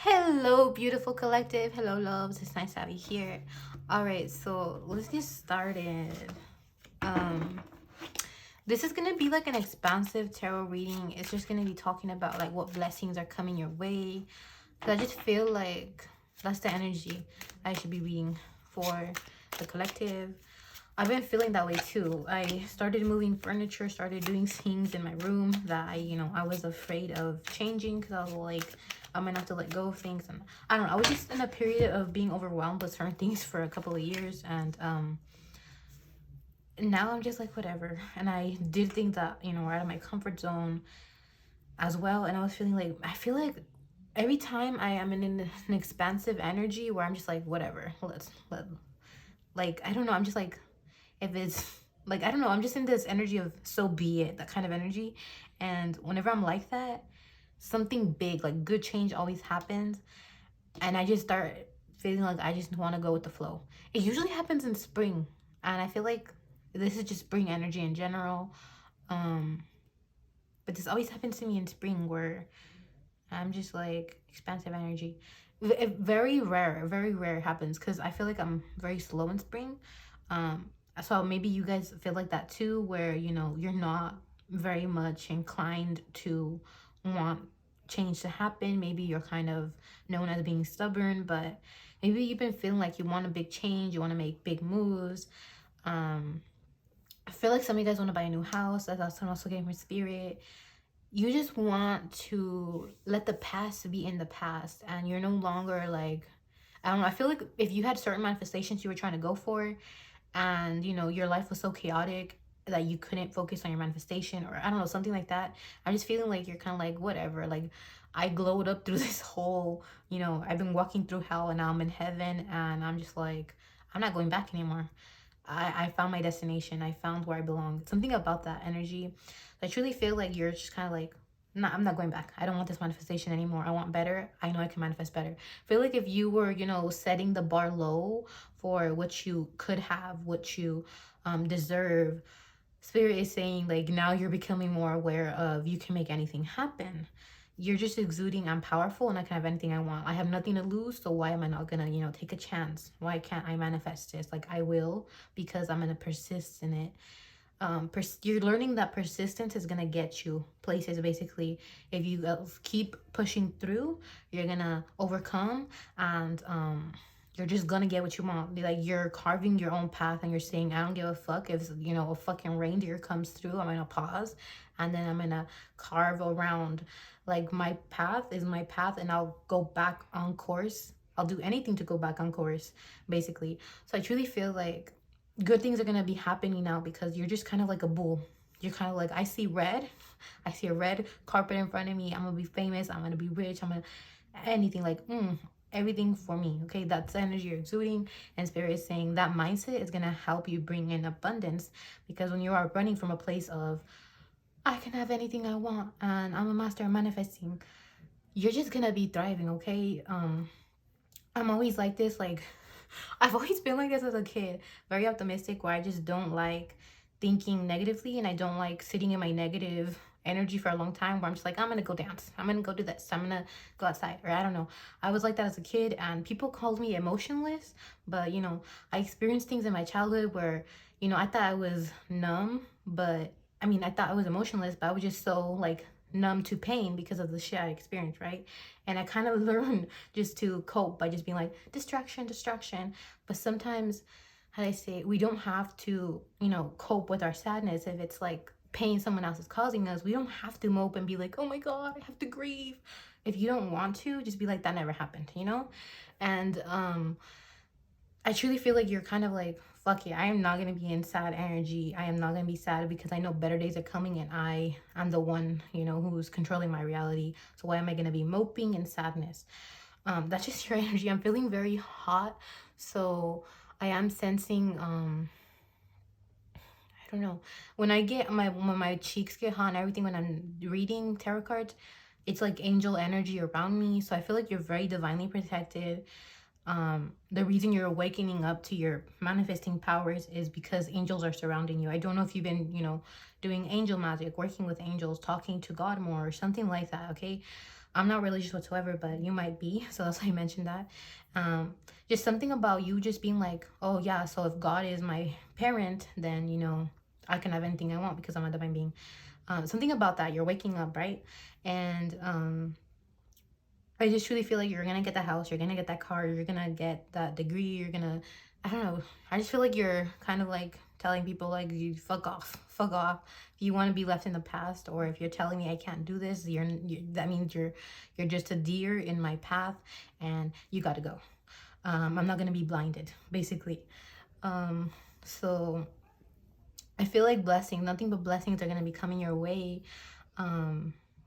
Hello, beautiful collective. Hello, loves. It's nice to have you here. All right, so let's get started. Um, this is gonna be like an expansive tarot reading. It's just gonna be talking about like what blessings are coming your way. Cause I just feel like that's the energy I should be reading for the collective. I've been feeling that way too. I started moving furniture, started doing things in my room that I was afraid of changing because I was like, I'm gonna have to let go of things. And I don't know, I was just in a period of being overwhelmed with certain things for a couple of years. And now I'm just like, whatever. And I did things that, were out of my comfort zone as well. And I was feeling like, I feel like every time I am in an expansive energy where I'm just like, whatever, like, I don't know, I'm just like, if it's like, I don't know, I'm just in this energy of so be it, that kind of energy. And whenever I'm like that, something big, like good change always happens. And I just start feeling like I just want to go with the flow. It usually happens in spring. And I feel like this is just spring energy in general. But this always happens to me in spring where I'm just like expansive energy. Very rare happens because I feel like I'm very slow in spring. So maybe you guys feel like that too, where you're not very much inclined to want change to happen. Maybe you're kind of known as being stubborn, but maybe you've been feeling like you want a big change, you want to make big moves. I feel like some of you guys want to buy a new house. That's also getting from spirit. You just want to let the past be in the past, and you're no longer like, I don't know, I feel like if you had certain manifestations you were trying to go for, and your life was so chaotic that you couldn't focus on your manifestation, or I don't know, something like that. I'm just feeling like you're kind of like, whatever, like I glowed up through this whole, I've been walking through hell and now I'm in heaven, and I'm just like, I'm not going back anymore. I found my destination. I found where I belong. Something about that energy. I truly feel like you're just kind of like, nah, I'm not going back. I don't want this manifestation anymore. I want better. I know I can manifest better. I feel like if you were, setting the bar low for what you could have, what you deserve, Spirit is saying like now you're becoming more aware of you can make anything happen. You're just exuding I'm powerful and I can have anything I want. I have nothing to lose, so why am I not gonna take a chance? Why can't I manifest this? Like I will, because I'm gonna persist in it. You're learning that persistence is gonna get you places. Basically, if you keep pushing through, you're gonna overcome, and you're just gonna get what you want. Like you're carving your own path, and you're saying, I don't give a fuck if a fucking reindeer comes through. I'm gonna pause, and then I'm gonna carve around. Like my path is my path, and I'll go back on course. I'll do anything to go back on course, basically. So I truly feel like good things are gonna be happening now because you're just kind of like a bull. You're kind of like, I see red. I see a red carpet in front of me. I'm gonna be famous. I'm gonna be rich. I'm gonna anything like everything for me. Okay, that's the energy you're exuding, and spirit is saying that mindset is gonna help you bring in abundance, because when you are running from a place of I can have anything I want and I'm a master of manifesting, you're just gonna be thriving. Okay, I'm always like this, like I've always been like this as a kid, very optimistic, where I just don't like thinking negatively, and I don't like sitting in my negative energy for a long time, where I'm just like, I'm gonna go dance, I'm gonna go do this, I'm gonna go outside, or I don't know. I was like that as a kid, and people called me emotionless, but I experienced things in my childhood where I thought I was numb, but I thought I was emotionless, but I was just so like numb to pain because of the shit I experienced, right? And I kind of learned just to cope by just being like distraction. But sometimes, how do I say it? We don't have to, cope with our sadness if it's like pain someone else is causing us. We don't have to mope and be like, oh my God, I have to grieve. If you don't want to, just be like, that never happened, And I truly feel like you're kind of like, fuck it, I am not going to be in sad energy. I am not going to be sad because I know better days are coming, and I am the one, who's controlling my reality. So why am I going to be moping in sadness? That's just your energy. I'm feeling very hot. So I am sensing, I don't know. When my cheeks get hot and everything, when I'm reading tarot cards, it's like angel energy around me. So I feel like you're very divinely protected. The reason you're awakening up to your manifesting powers is because angels are surrounding you. I don't know if you've been doing angel magic, working with angels, talking to God more, or something like that. Okay, I'm not religious whatsoever, but you might be, so that's why I mentioned that. Just something about you just being like, oh yeah, so if God is my parent, then you know I can have anything I want because I'm a divine being. Something about that. You're waking up, right? And I just truly feel like you're gonna get the house, you're gonna get that car, you're gonna get that degree, you're gonna, I don't know. I just feel like you're kind of like telling people like you fuck off, fuck off. If you want to be left in the past, or if you're telling me I can't do this, that means you're just a deer in my path, and you got to go. I'm not gonna be blinded, basically. So I feel like blessing, nothing but blessings are gonna be coming your way.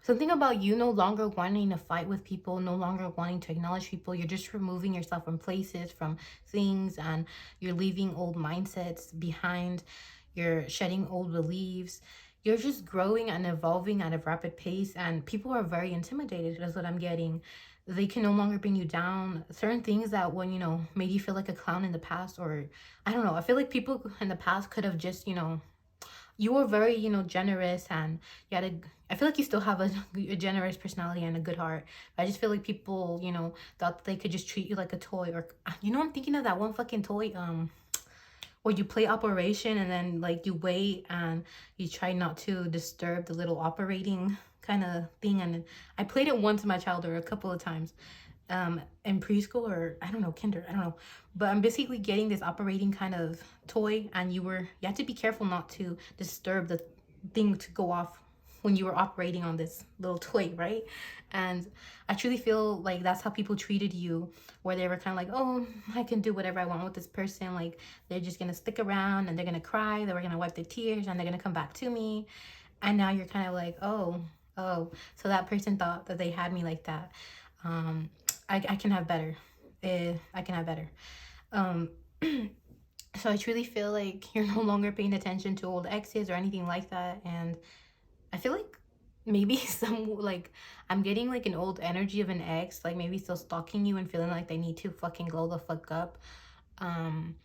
Something about you no longer wanting to fight with people, no longer wanting to acknowledge people. You're just removing yourself from places, from things, and you're leaving old mindsets behind. You're shedding old beliefs. You're just growing and evolving at a rapid pace, and people are very intimidated. That's what I'm getting. They can no longer bring you down. Certain things that when, you know, made you feel like a clown in the past, or I don't know. I feel like people in the past could have just, you know, you were very, you know, generous, and you had a, I feel like you still have a generous personality and a good heart. I just feel like people, you know, thought they could just treat you like a toy. Or you know, I'm thinking of that one fucking toy where you play operation and then like you wait and you try not to disturb the little operating kind of thing. And I played it once in my childhood, a couple of times in preschool, or I don't know, kinder, I don't know. But I'm basically getting this operating kind of toy, and you have to be careful not to disturb the thing to go off when you were operating on this little toy, right? And I truly feel like that's how people treated you, where they were kind of like, oh, I can do whatever I want with this person. Like, they're just gonna stick around and they're gonna cry, they were gonna wipe their tears, and they're gonna come back to me. And now you're kind of like, oh, so that person thought that they had me like that. um I can have better. I can have better. um so I truly feel like you're no longer paying attention to old exes or anything like that. And I feel like maybe some, like, I'm getting like an old energy of an ex, like maybe still stalking you and feeling like they need to fucking glow the fuck up um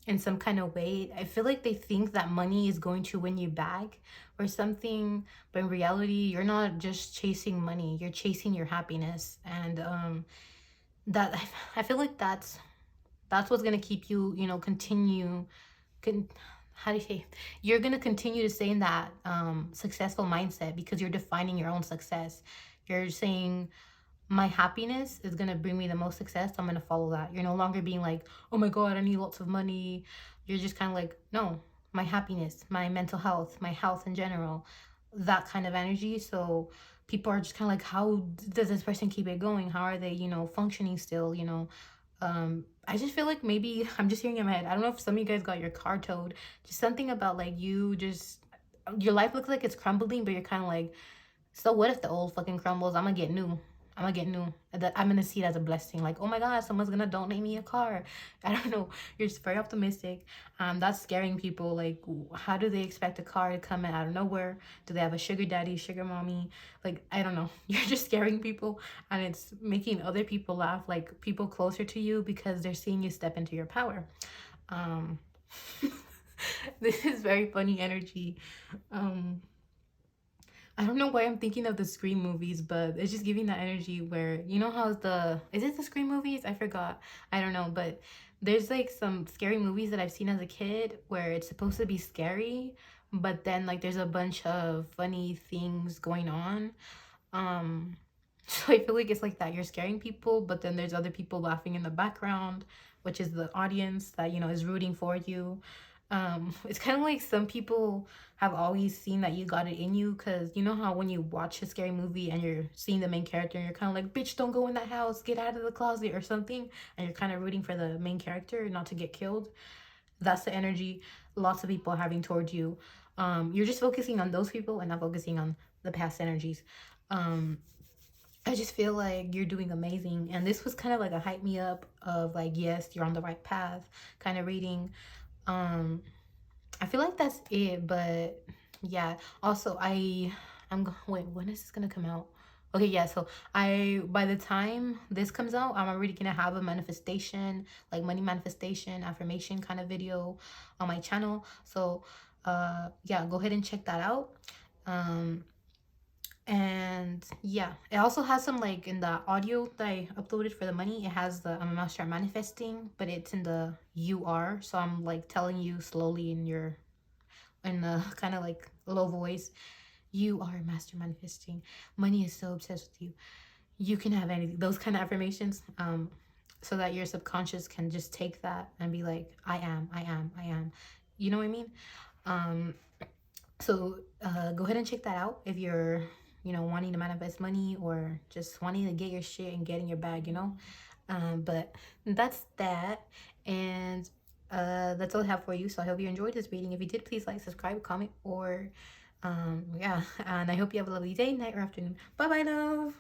in some kind of way. I feel like they think that money is going to win you back or something, but in reality, you're not just chasing money, you're chasing your happiness. And that I feel like that's what's gonna keep you, you know, how do you say, you're gonna continue to stay in that successful mindset because you're defining your own success. You're saying my happiness is gonna bring me the most success, so I'm gonna follow that. You're no longer being like, oh my god, I need lots of money. You're just kind of like, no, my happiness, my mental health, my health in general, that kind of energy. So people are just kind of like, how does this person keep it going? How are they, you know, functioning still, you know? I just feel like maybe I'm just hearing in my head, I don't know if some of you guys got your car towed, just something about like you just, your life looks like it's crumbling, but you're kind of like, so what if the old fucking crumbles? I'm gonna get new. I'm gonna get new. That I'm gonna see it as a blessing. Like, oh my god, someone's gonna donate me a car. I don't know. You're just very optimistic. That's scaring people. Like, how do they expect a car to come in out of nowhere? Do they have a sugar daddy, sugar mommy? Like, I don't know. You're just scaring people, and it's making other people laugh. Like people closer to you because they're seeing you step into your power. Um, this is very funny energy. Um, I don't know why I'm thinking of the Scream movies, but it's just giving that energy where, you know how is it the Scream movies? I forgot. I don't know, but there's like some scary movies that I've seen as a kid where it's supposed to be scary, but then like there's a bunch of funny things going on. Um, so I feel like it's like that. You're scaring people, but then there's other people laughing in the background, which is the audience that, you know, is rooting for you. It's kind of like some people have always seen that you got it in you, because you know how when you watch a scary movie and you're seeing the main character and you're kind of like, bitch, don't go in that house, get out of the closet or something, and you're kind of rooting for the main character not to get killed. That's the energy lots of people are having towards you. You're just focusing on those people and not focusing on the past energies. I just feel like you're doing amazing, and this was kind of like a hype me up of like, yes, you're on the right path kind of reading. I feel like that's it, but yeah. Also, wait, when is this gonna come out? Okay, yeah, so by the time this comes out, I'm already gonna have a manifestation, like money manifestation, affirmation kind of video on my channel. So yeah, go ahead and check that out. And yeah, it also has some, like, in the audio that I uploaded for the money, it has the I'm a master at manifesting, but it's in the you are. So I'm like telling you slowly in your, in a kind of like low voice, you are a master manifesting. Money is so obsessed with you. You can have anything. Those kind of affirmations. So that your subconscious can just take that and be like, I am, I am, I am. You know what I mean? Um, so go ahead and check that out if you're, you know, wanting to manifest money or just wanting to get your shit and get in your bag, you know. But that's that. And that's all I have for you. So I hope you enjoyed this reading. If you did, please like, subscribe, comment, or yeah. And I hope you have a lovely day, night, or afternoon. Bye bye, love.